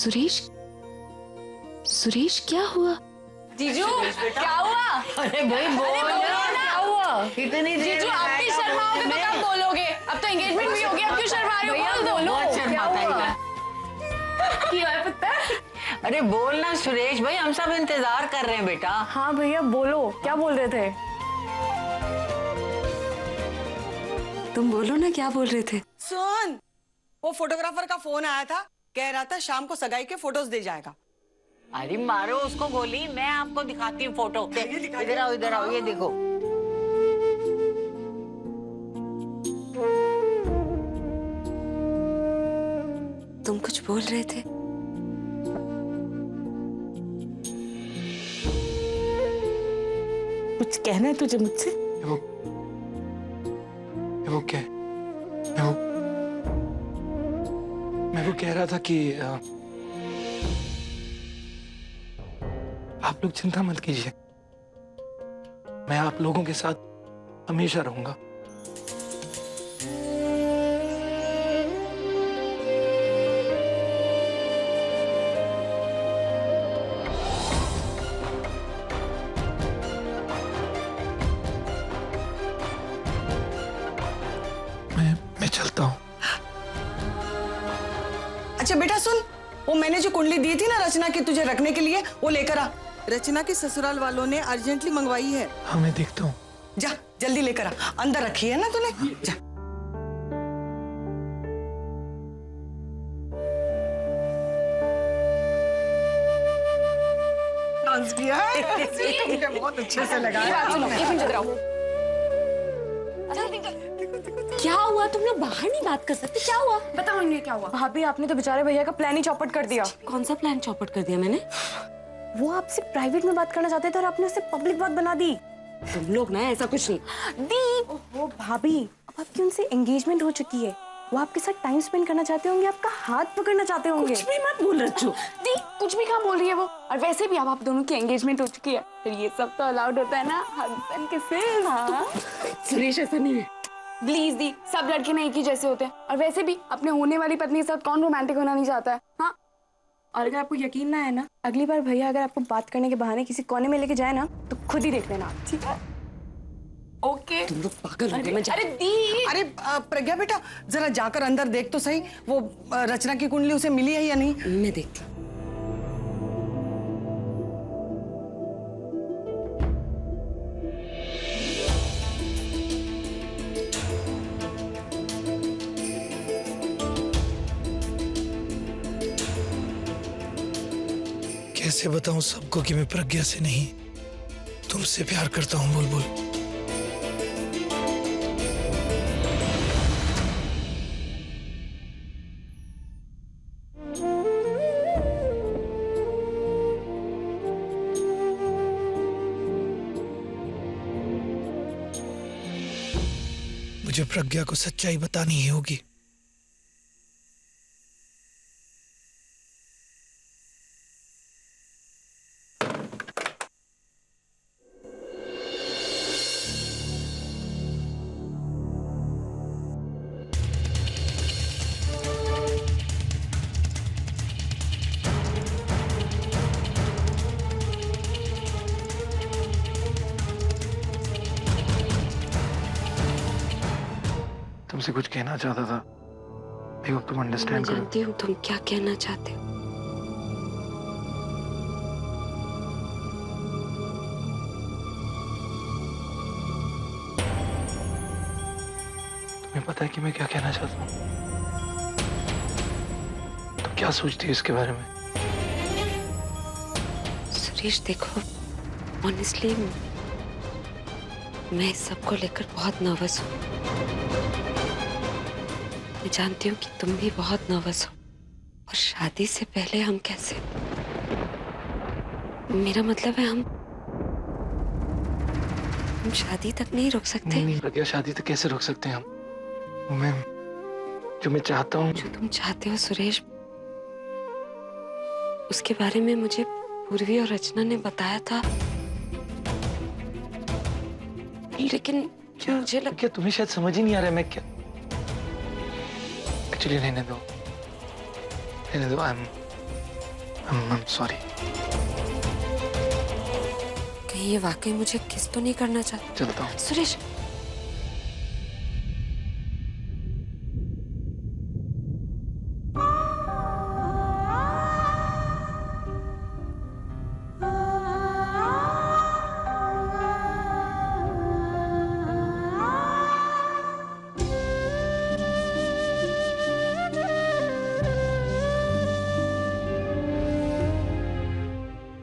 सुरेश, सुरेश क्या हुआ? जीजू क्या हुआ? अरे भाई बोल ना, क्या हुआ? कितनी देर जीजू आप भी शर्माओगे तो कब बोलोगे? अब तो एंगेजमेंट भी हो गया, अब क्यों शर्मा रहे हो? बोल दो। बहुत शर्माता है। क्या है पता है? अरे बोल ना सुरेश भाई, हम सब इंतजार कर रहे हैं बेटा। हाँ भैया बोलो, क्या बोल रहे थे? तुम बोलो ना, क्या बोल रहे थे? सुन, वो फोटोग्राफर का फोन आया था, कह रहा था शाम को सगाई के फोटोज दे जाएगा। अरे मारो उसको गोली, मैं आपको दिखाती हूँ फोटो। इधर आओ, इधर आओ, ये देखो। तुम कुछ बोल रहे थे? कुछ कहना है तुझे मुझसे? वो क्या? मैं वो कह रहा था कि आप लोग चिंता मत कीजिए, मैं आप लोगों के साथ हमेशा रहूंगा। मैं चलता हूँ। अच्छा बेटा सुन, वो मैंने जो कुंडली दी थी ना रचना की तुझे रखने के लिए, वो लेकर आ। रचना के ससुराल वालों ने अर्जेंटली मंगवाई है। हाँ मैं देखता हूँ। जा जल्दी लेकर आ, अंदर रखी है ना तूने, जा। डांस किया है तुमने, बहुत अच्छे से लगाया। क्या हुआ? तुम लोग बाहर नहीं बात कर सकते? क्या हुआ? बताओ इन्हें क्या हुआ? भाभी आपने तो बेचारे भैया का प्लान ही चौपट कर दिया। कौन सा प्लान चौपट कर दिया मैंने? वो आपसे प्राइवेट में बात करना चाहते थे और आपने उससे पब्लिक बात बना दी। तुम लोग ना ऐसा कुछ नहीं। दी ओहो भाभी, अब आपकी उनसे एंगेजमेंट हो चुकी है, वो आपके साथ टाइम स्पेंड करना चाहते होंगे, आपका हाथ पकड़ना चाहते होंगे। कुछ भी मत बोल रच्चू। दी कुछ भी कहाँ बोल रही है वो? और वैसे भी अब आप दोनों की एंगेजमेंट हो चुकी है, फिर ये सब तो अलाउड होता है ना हस्बैंड के सिर्फ। हाँ सुरेश ऐसा नहीं है। प्लीज दी, सब लड़के ना एक ही जैसे होते हैं, और वैसे भी अपने होने वाली पत्नी के साथ कौन रोमांटिक होना नहीं चाहता है? हाँ, और अगर आपको यकीन ना है ना, अगली बार भैया अगर आपको बात करने के बहाने किसी कोने में लेके जाए ना, तो खुद ही देख लेना, ठीक है? ओके। तुम लोग पागल हो गए। अरे दी, अरे प्रज्ञा बेटा, जरा जाकर अंदर देख तो सही, वो रचना की कुंडली उसे मिली है या नहीं। मैं देखती हूँ। कैसे बताऊं सबको कि मैं प्रज्ञा से नहीं तुमसे प्यार करता हूं बुलबुल। मुझे प्रज्ञा को सच्चाई बतानी ही होगी। तुमसे कुछ कहना चाहता था, आई होप तुम मैं अंडरस्टैंड करो। जानती हूँ तुम क्या कहना चाहते हो। तुम्हें पता है कि मैं क्या कहना चाहता हूँ? तुम क्या सोचती हो इसके बारे में? सुरेश देखो, ऑनेस्टली मैं इस सब को लेकर बहुत नर्वस हूँ। मैं जानती हूँ कि तुम भी बहुत नर्वस हो, और शादी से पहले हम कैसे, मेरा मतलब है हम शादी तक नहीं रुक सकते। नहीं प्रज्ञा, शादी तक कैसे रोक सकते हैं हम? वो मैं जो मैं चाहता हूँ, जो तुम चाहते हो सुरेश, उसके बारे में मुझे पूर्वी और रचना ने बताया था, लेकिन मुझे क्या तुम्हें शायद समझ ही नहीं आ रहा है मैं क्या एक्चुअली। रहने दो, I'm sorry. कहीं ये वाकई मुझे किस तो नहीं करना चाहता? चलता हूँ। सुरेश,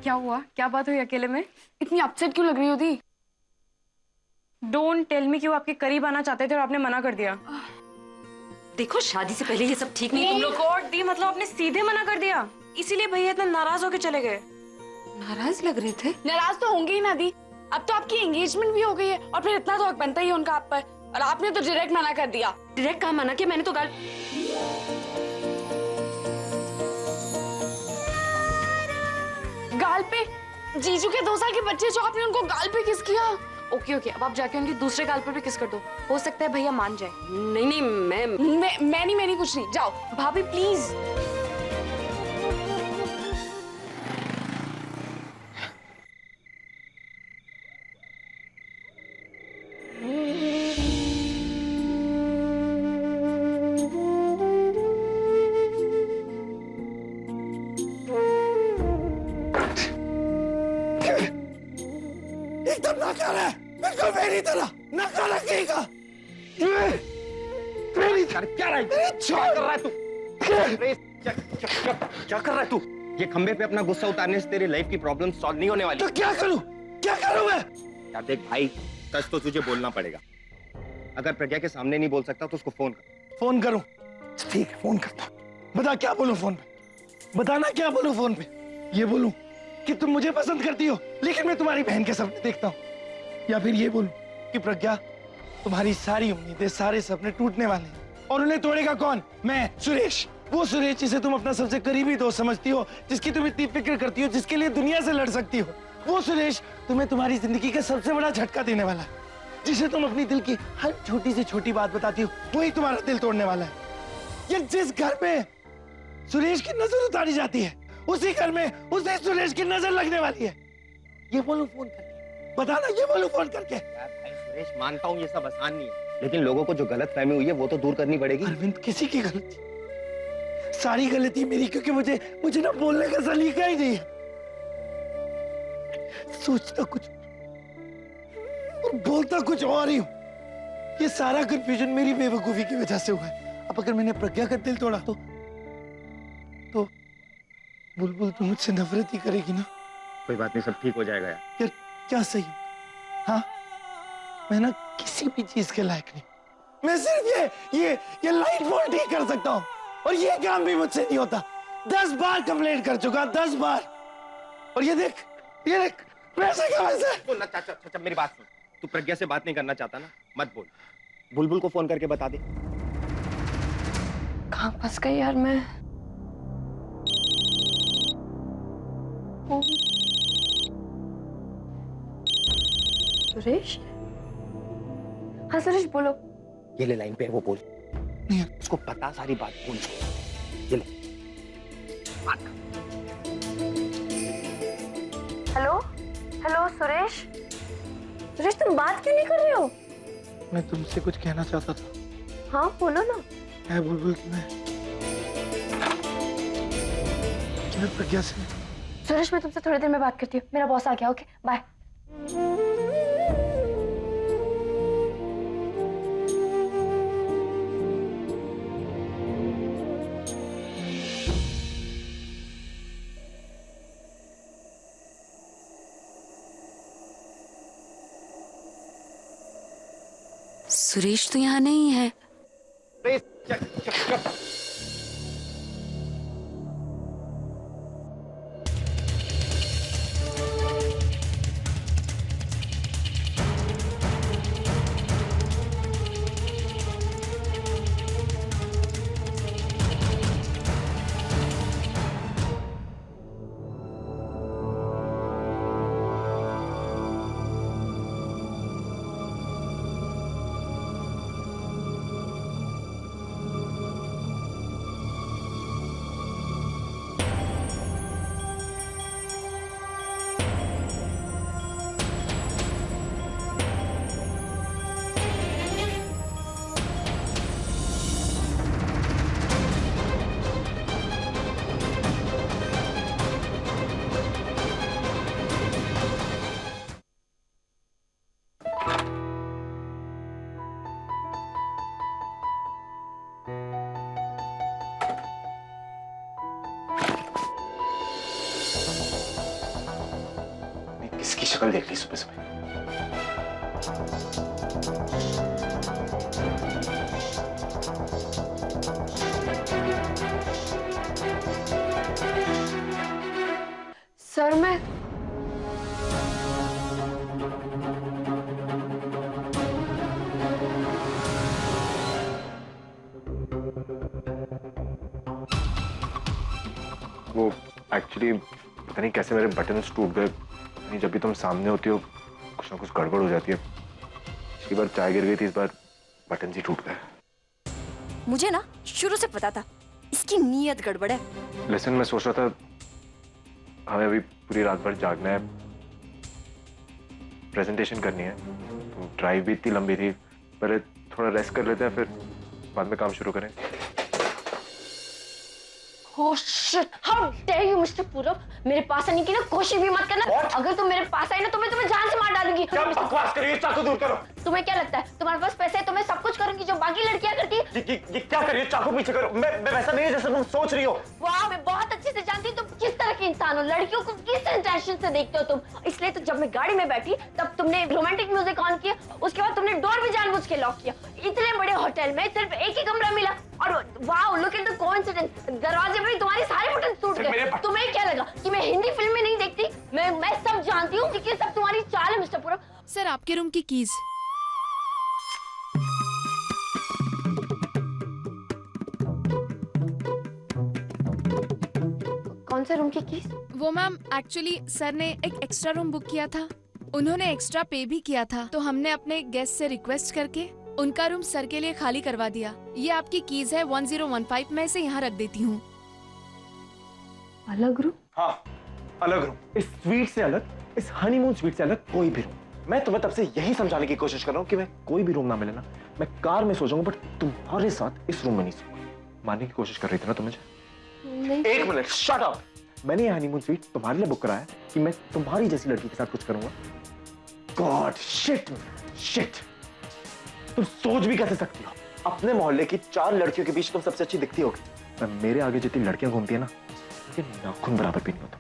क्या हुआ? क्या बात हुई अकेले में? इतनी अपसेट क्यों लग रही हो दी? डोंट टेल मी कि वो आपके करीब आना चाहते थे और आपने मना कर दिया। देखो शादी से पहले ये सब ठीक नहीं। तुम लोग गॉड दी, मतलब आपने सीधे मना कर दिया, इसीलिए भैया इतना नाराज होके चले गए। नाराज लग रहे थे। नाराज तो होंगे ही ना दी, अब तो आपकी एंगेजमेंट भी हो गई है और फिर इतना तो हक बनता ही है उनका आप पर, और आपने तो डायरेक्ट मना कर दिया। डायरेक्ट कहाँ मना किया? मैंने तो गाल पे जीजू के 2 साल के बच्चे जो आपने उनको गाल पे किस किया। ओके ओके, अब आप जाके उनके दूसरे गाल पर भी किस कर दो, हो सकता है भैया मान जाए। नहीं नहीं, मैं नहीं कुछ नहीं, जाओ भाभी प्लीज। एकदम नकार है, बिल्कुल मेरी तरह नकार रखेगा। मेरी तरह क्या कर रहा है तू? क्या कर रहा है तू? ये खंबे पे अपना गुस्सा उतारने से तेरी लाइफ की प्रॉब्लम सॉल्व नहीं होने वाली। तो क्या करूं मैं? यार देख भाई, सच तो तुझे बोलना पड़ेगा। अगर प्रज्ञा के सामने नहीं बोल सकता तो उसको फोन करूं। ठीक है, फोन करता हूं। बता क्या बोलूं फोन पे? बताना क्या बोलूं फोन पे? ये बोलूं कि तुम मुझे पसंद करती हो लेकिन मैं तुम्हारी बहन के सपने देखता हूँ, या फिर ये बोलूं कि प्रज्ञा तुम्हारी सारी उम्मीदें, सारे सपने टूटने वाले हैं और उन्हें तोड़ेगा कौन? मैं, सुरेश। वो सुरेश जिसे तुम अपना सबसे करीबी दोस्त समझती हो, जिसकी तुम इतनी फिक्र करती हो, जिसके लिए दुनिया से लड़ सकती हो। वो सुरेश तुम्हें तुम्हारी जिंदगी का सबसे बड़ा झटका देने वाला है, जिसे तुम अपनी दिल की हर छोटी से छोटी बात बताती हो, वही तुम्हारा दिल तोड़ने वाला है। ये जिस घर में सुरेश की नजर उतारी जाती है, उसी घर में उसे सुरेश की नजर लगने वाली है। ये बोलूं फोन करके? बताना, ये बोलूं फोन करके? यार भाई सुरेश, मानता हूँ ये सब आसान नहीं है, लेकिन लोगों को जो गलत फहमी हुई है वो तो दूर करनी पड़ेगी। अरविंद, किसी की गलती? सारी गलती मेरी, क्योंकि मुझे ना बोलने का सलीका ही नहीं है। सोचता कुछ और बोलता कुछ और ही हूँ। ये सारा कंफ्यूजन मेरी बेवकूफी की वजह से हुआ है। अब अगर मैंने प्रज्ञा का दिल तोड़ा तो बुलबुल तो मुझसे नफरत ही करेगी ना। कोई बात नहीं, सब ठीक हो जाएगा यार। क्या सही हो? हाँ, मैं ना किसी भी चीज के लायक नहीं। मैं सिर्फ ये लाइट बोल्ट ठीक कर सकता हूँ, और ये काम भी मुझसे नहीं होता। 10 बार कंप्लेंट कर चुका, 10 बार। और ये देख पैसे का वैसे। बोलना चाचा, मेरी बात सुन। तू प्रज्ञा से बात नहीं करना चाहता ना, मत बोल। बुलबुल को फोन करके बता दे। कहाँ फंस गई यार मैं? सुरेश? हाँ सुरेश, बोलो। ये ले लाइन पे है, वो बोल। नहीं, उसको पता सारी बात बोल। ये ले बात। हेलो सुरेश? सुरेश, तुम बात क्यों नहीं कर रहे हो? मैं तुमसे कुछ कहना चाहता था। हाँ बोलो ना। है बुलबुल, मैं प्रज्ञा से। सुरेश, मैं तुमसे थोड़ी देर में बात करती हूँ, मेरा बॉस आ गया। Okay bye. सुरेश तो यहाँ नहीं है। शक्ल देख ली सुबह सुबह। सर मैं वो एक्चुअली पता नहीं कैसे मेरे बटन्स टूट गए। नहीं, जब भी तुम सामने होती हो कुछ ना कुछ गड़बड़ हो जाती है। पिछली बार चाय गिर गई थी, इस बार बटन ही टूट गए। मुझे ना शुरू से पता था इसकी नीयत गड़बड़ है। लेकिन मैं सोच रहा था हमें अभी पूरी रात भर जागना है, प्रेजेंटेशन करनी है, तो ड्राइव भी इतनी लंबी थी। पहले थोड़ा रेस्ट कर लेते हैं, फिर बाद में काम शुरू करें। Oh shit! How dare you, Mr. पूरब? मेरे पास आने की ना कोशिश भी मत करना। अगर तुम मेरे पास आई ना तो मैं तुम्हें जान से मार डालूंगी। क्या बकवास कर रही है? चाकू दूर करो। तुम्हें क्या लगता है तुम्हारे पास पैसे है तो मैं सब कुछ करूंगी जो बाकी लड़कियां करती है? ये क्या कर रही है? चाकू पीछे करो। मैं वैसा नहीं है जैसा तुम सोच रही हो। वाह, मैं बहुत अच्छे से जानती हूँ तुम किस तरह के इंसान हो। लड़कियों को किस इंटेंशन से देखते हो तुम। इसलिए तो जब मैं गाड़ी में बैठी तब तुमने रोमांटिक म्यूजिक ऑन किया, उसके बाद तुमने डोर भी जानबूझ के लॉक किया। इतने बड़े होटल में सिर्फ एक ही कमरा मिला और वाह, लुक एट द कोइंसिडेंस, दरवाजे पे तुम्हारे सारे बटन टूट गए। तुम्हें क्या लगा कि मैं हिंदी फिल्म में नहीं देखती? मैं सब जानती हूँ कि सब तुम्हारी चाल है मिस्टर पूरब। सर, आपके रूम की कीज। कौन से रूम की कीज? वो मैम, एक्चुअली सर ने एक एक्स्ट्रा रूम बुक किया था, उन्होंने एक्स्ट्रा पे भी किया था, तो हमने अपने गेस्ट से रिक्वेस्ट करके उनका रूम सर के लिए खाली करवा दिया। ये आपकी कीज है 1015, मैं इसे यहाँ रख देती हूँ। अलग रूम? हाँ, अलग रूम। इस स्वीट से अलग, इस हनीमून स्वीट से अलग कोई भी रूम। मैं तुम्हें तब से यही समझाने की कोशिश कर रहा हूँ कि मैं कोई भी रूम ना मिले ना, मैं कार में सो जाऊंगा, बट तुम्हारे साथ इस रूम में नहीं सोऊंगा। मानने की कोशिश कर रही थी ना तुम मुझे? नहीं। एक मिनट, शट अप। मैंने ये हनीमून स्वीट तुम्हारे लिए बुक कराया कि मैं तुम्हारी जैसी लड़की के साथ कुछ करूंगा। God, shit shit. तुम सोच भी कैसे सकती हो? अपने मोहल्ले की 4 लड़कियों के बीच तुम सबसे अच्छी दिखती होगी, पर मेरे आगे जितनी लड़कियां घूमती है ना, उनके नाखून बराबर भी नहीं होता।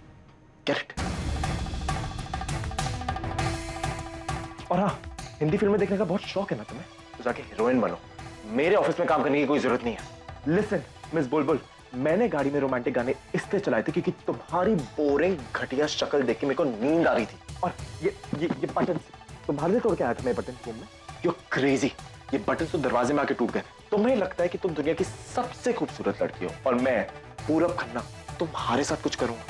Get it? और हाँ, हिंदी फिल्में देखने का बहुत शौक है ना तुम्हें, तो जाके हीरोइन बनो। मेरे ऑफिस में काम करने की कोई जरूरत नहीं है। लिसन मिस बुलबुल, मैंने गाड़ी में रोमांटिक गाने इसलिए चलाए थे क्योंकि तुम्हारी बोरिंग घटिया शक्ल देख के मेरे को नींद आ रही थी। और ये बटन तुम्हारे लिए तोड़ के आया था मैं बटन फोन में। यू क्रेजी, ये बटन तो दरवाजे में आके टूट गए। तुम्हें लगता है कि तुम दुनिया की सबसे खूबसूरत लड़की हो और मैं पूरब खन्ना तुम्हारे साथ कुछ करूंगा?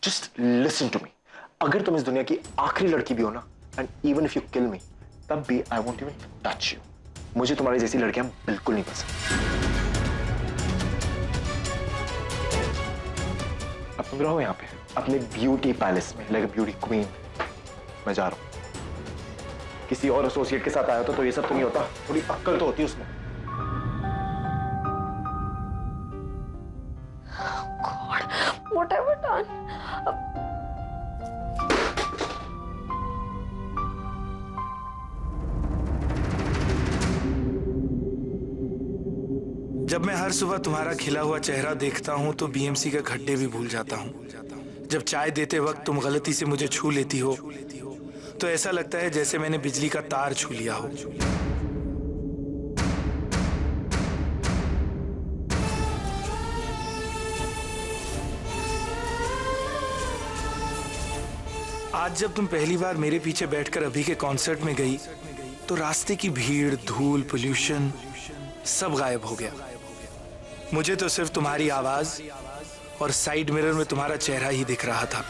जस्ट लिसन टू मी, अगर तुम इस दुनिया की आखिरी लड़की भी हो ना, and even if you kill me, तब भी I won't even touch you. मुझे तुम्हारी जैसी लड़कियां बिल्कुल नहीं पसंद। अब तुम रहो यहाँ पे अपने ब्यूटी पैलेस में लाइक ब्यूटी क्वीन। मैं जा रहा हूँ। किसी और एसोसिएट के साथ आया तो ये सब तो नहीं होता, थोड़ी अक्ल तो होती उसमें। God, what have I done? जब मैं हर सुबह तुम्हारा खिला हुआ चेहरा देखता हूँ तो बीएमसी के खड्डे भी भूल जाता हूँ। जब चाय देते वक्त तुम गलती से मुझे छू लेती हो तो ऐसा लगता है जैसे मैंने बिजली का तार छू लिया हो। आज जब तुम पहली बार मेरे पीछे बैठकर अभी के कॉन्सर्ट में गई तो रास्ते की भीड़, धूल, पोल्यूशन सब गायब हो गया। मुझे तो सिर्फ तुम्हारी आवाज और साइड मिरर में तुम्हारा चेहरा ही दिख रहा था।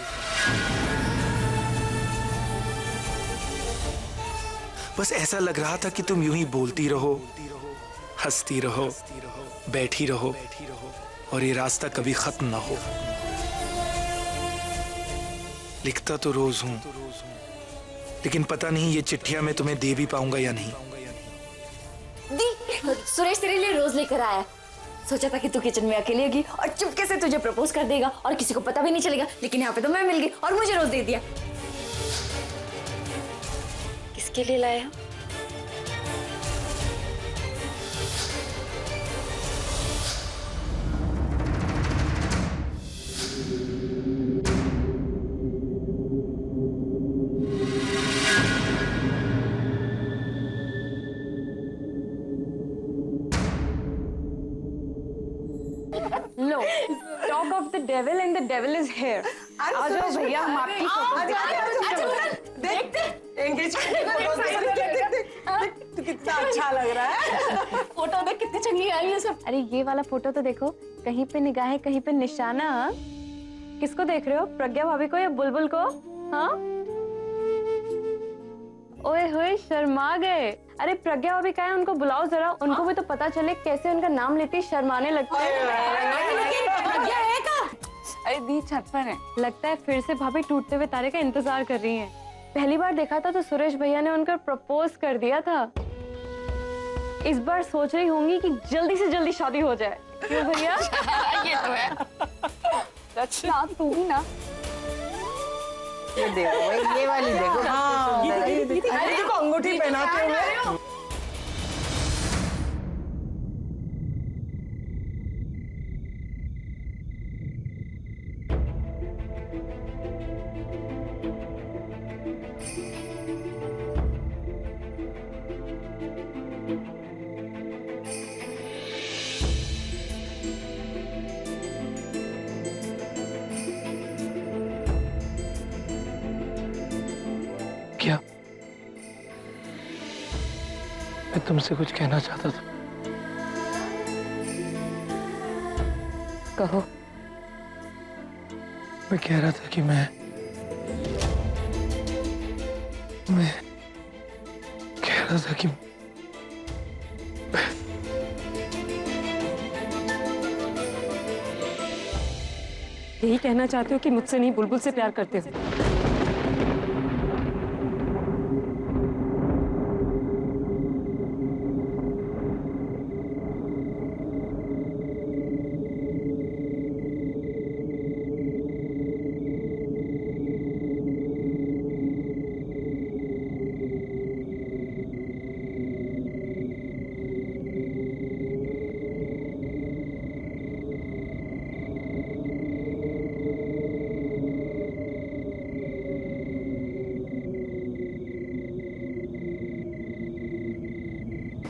बस ऐसा लग रहा था कि तुम यूं ही बोलती रहो, हंसती रहो, बैठी रहो और ये रास्ता कभी खत्म ना हो। लिखता तो रोज हूं, लेकिन पता नहीं ये चिट्ठियां मैं तुम्हें दे भी पाऊंगा या नहीं। दी, सुरेश तेरे लिए रोज लेकर आया। सोचा था कि तू किचन में अकेली होगी और चुपके से तुझे प्रपोज कर देगा और किसी को पता भी नहीं चलेगा, लेकिन यहाँ पे तो मैं मिल गई और मुझे रोज दे दिया। किसके लिए लाया? The devil and the devil is here. आ जाओ भैया, हम आपकी फोटो देखते एंगेजमेंट तो कितना अच्छा लग रहा है। फोटो देख कितनी चंगी आई है सब। अरे ये वाला फोटो तो देखो, कहीं पे निगाहें कहीं पे निशाना। किसको देख रहे हो, प्रज्ञा भाभी को या बुलबुल को? हाँ ओए होए शर्मा गए। अरे प्रज्ञा भाभी कहाँ है, उनको बुलाओ जरा, उनको भी तो पता चले कैसे उनका नाम लेते शर्माने लगते हैं। प्रज्ञा है कहाँ? अरे दी छत पर है। लगता है फिर से भाभी टूटते हुए तारे का इंतजार कर रही हैं। पहली बार देखा था तो सुरेश भैया ने उनका प्रपोज कर दिया था। इस बार सोच रही होंगी कि जल्दी से जल्दी शादी हो जाए। क्यों भैया? ये तो है। अच्छा तू भी ना, ये देखो भाई, ये वाली देखो। हाँ, ये देखो अंगूठी पहनाते हुए। क्या मैं तुमसे कुछ कहना चाहता था? कहो। मैं कह रहा था कि मैं कह रहा था कि यही कहना चाहते हो कि मुझसे नहीं बुलबुल से प्यार करते हो?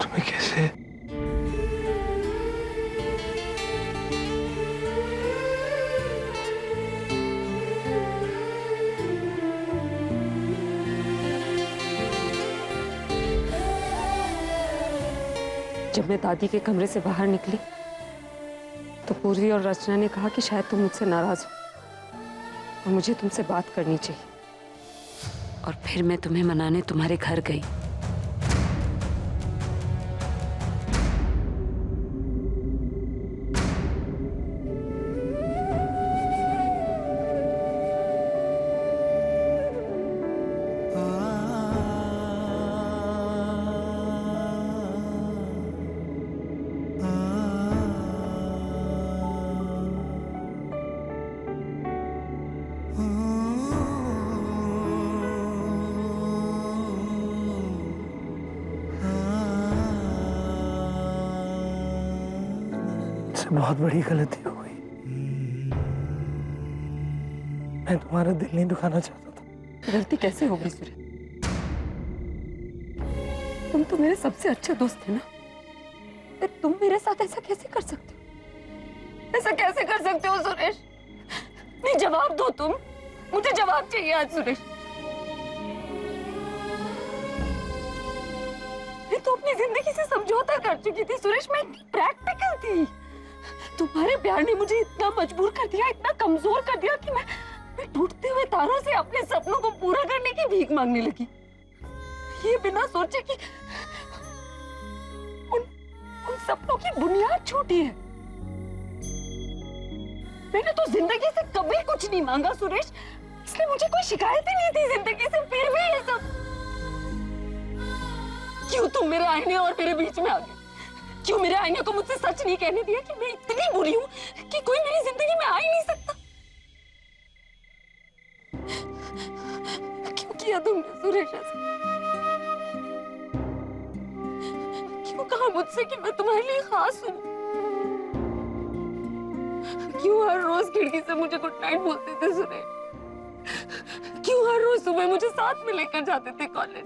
तुम्हें कैसे जब मैं दादी के कमरे से बाहर निकली तो पूर्वी और रचना ने कहा कि शायद तुम मुझसे नाराज हो और मुझे तुमसे बात करनी चाहिए। और फिर मैं तुम्हें मनाने तुम्हारे घर गई। बहुत बड़ी गलती हो गई। मैं तुम्हारा दिल नहीं दुखाना चाहता था। गलती कैसे होगी सुरेश? तुम तो मेरे सबसे अच्छे दोस्त थे ना। फिर तुम मेरे साथ ऐसा कैसे कर सकते हो? ऐसा कैसे कर सकते हो सुरेश? नहीं, जवाब दो तुम, मुझे जवाब चाहिए आज सुरेश। मैं तो अपनी जिंदगी से समझौता कर चुकी थी सुरेश। मैं इतनी प्रैक्टिकल थी। तुम्हारे प्यार ने मुझे इतना मजबूर कर दिया, इतना कमजोर कर दिया कि मैं टूटते हुए तारों से अपने सपनों को पूरा करने की भीख मांगने लगी। ये बिना सोचे कि उन सपनों की बुनियाद छूटी है। मैंने तो जिंदगी से कभी कुछ नहीं मांगा सुरेश, इसलिए मुझे कोई शिकायत ही नहीं थी जिंदगी से। फिर भी ये सब क्यों? तुम मेरे आईने और मेरे बीच में आ गए। क्यों मेरे आईने को मुझसे सच नहीं कहने दिया कि मैं इतनी बुरी हूं कि कोई मेरी जिंदगी में आ ही नहीं सकता? क्यों किया तुमने सुरेश ऐसा? क्यों कहा मुझसे कि मैं तुम्हारे लिए खास हूं? क्यों हर रोज खिड़की से मुझे गुड नाइट बोलते थे सुरेश? क्यों हर रोज सुबह मुझे साथ में लेकर जाते थे कॉलेज?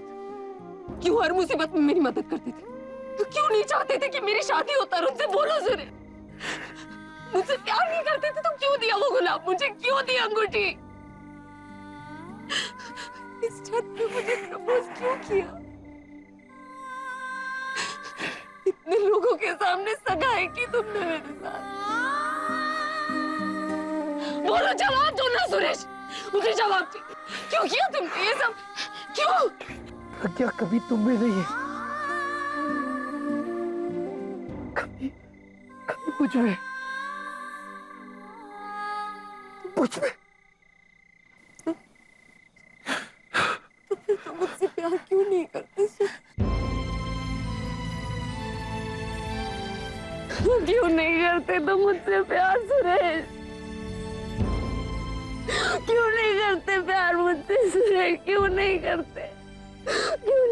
क्यों हर मुसीबत में मेरी मदद करते थे? तो क्यों नहीं चाहते थे कि मेरी शादी हो? तरुण से बोलो सुरेश, मुझसे प्यार नहीं करते थे तो क्यों दिया वो गुलाब मुझे, क्यों दी अंगूठी? इस छत पे मुझे प्रपोज क्यों किया? इतने लोगों के सामने सगाई की तुमने मेरे साथ। बोलो, जवाब दो ना सुरेश, मुझे जवाब दो। क्यों किया तुमने ये सब, क्यों? प्रज्ञा कभी तुम में नहीं है, कभी कभी मुझ में, मुझ में। तो फिर तुम मुझसे प्यार क्यों नहीं करते? क्यों नहीं करते तुम मुझसे प्यार सुरेश? क्यों नहीं करते प्यार मुझसे सुरेश? क्यों नहीं करते? क्यों